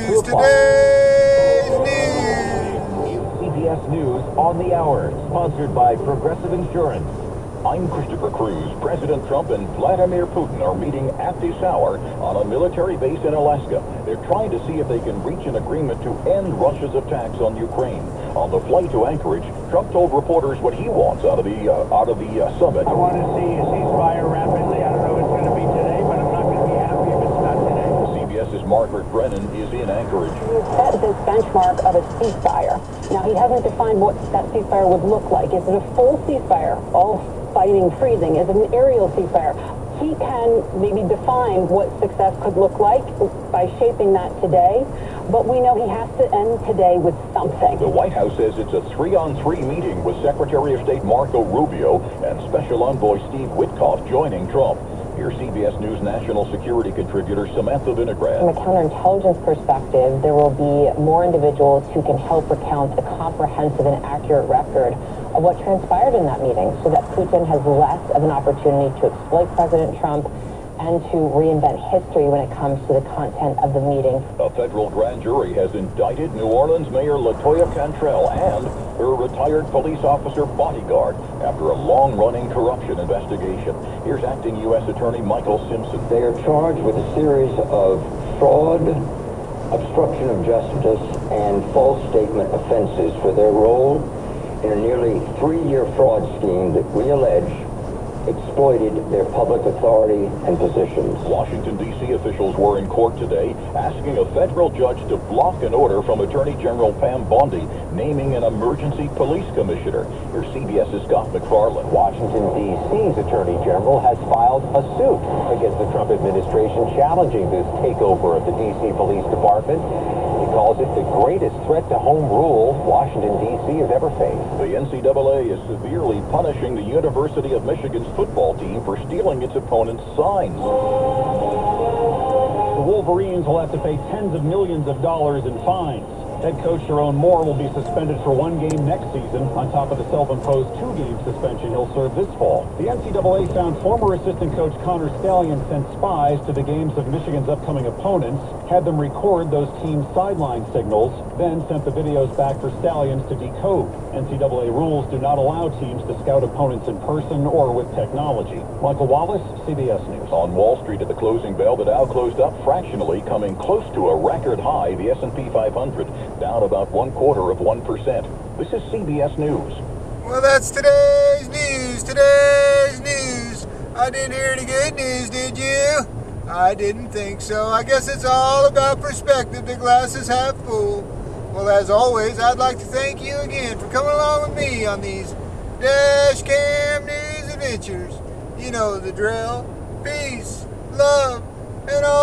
news, today's news. CBS News on the Hour, sponsored by Progressive Insurance. I'm Christopher Cruz. President Trump and Vladimir Putin are meeting at this hour on a military base in Alaska. They're trying to see if they can reach an agreement to end Russia's attacks on Ukraine. On the flight to Anchorage, Trump told reporters what he wants out of the summit. I want to see a ceasefire rapidly. I don't know if it's going to be today, but I'm not going to be happy if it's not today. CBS's Margaret Brennan is in Anchorage. He set this benchmark of a ceasefire. Now, he hasn't defined what that ceasefire would look like. Is it a full ceasefire, all fighting, freezing? Is it an aerial ceasefire? He can maybe define what success could look like by shaping that today, but we know he has to end today with something. The White House says it's a 3-on-3 meeting with Secretary of State Marco Rubio and Special Envoy Steve Witkoff joining Trump. Here's CBS News national security contributor Samantha Vinograd. From a counterintelligence perspective, there will be more individuals who can help recount a comprehensive and accurate record of what transpired in that meeting so that Putin has less of an opportunity to exploit President Trump and to reinvent history when it comes to the content of the meeting. A federal grand jury has indicted New Orleans Mayor LaToya Cantrell and her retired police officer bodyguard after a long-running corruption investigation. Here's acting U.S. Attorney Michael Simpson. They are charged with a series of fraud, obstruction of justice, and false statement offenses for their role in a nearly 3-year fraud scheme that we allege exploited their public authority and positions. Washington, D.C. officials were in court today asking a federal judge to block an order from Attorney General Pam Bondi naming an emergency police commissioner. Here's CBS's Scott McFarland. Washington, D.C.'s Attorney General has filed a suit against the Trump administration challenging this takeover of the D.C. Police Department. He calls it the greatest threat to home rule Washington, D.C. has ever faced. The NCAA is severely punishing the University of Michigan's football team for stealing its opponent's signs. The Wolverines will have to pay tens of millions of dollars in fines. Head coach Sharon Moore will be suspended for 1 game next season, on top of the self-imposed 2-game suspension he'll serve this fall. The NCAA found former assistant coach Connor Stallion sent spies to the games of Michigan's upcoming opponents, had them record those teams' sideline signals, then sent the videos back for Stallions to decode. NCAA rules do not allow teams to scout opponents in person or with technology. Michael Wallace, CBS News. On Wall Street at the closing bell, the Dow closed up fractionally, coming close to a record high. The S&P 500 down about 0.25%. This is CBS News. Well, that's today's news. Today's news. I didn't hear any good news, did you? I didn't think so. I guess it's all about perspective. The glass is half full. Well, as always, I'd like to thank you again for coming along with me on these Dash Cam News adventures. You know the drill. Peace, love, and all.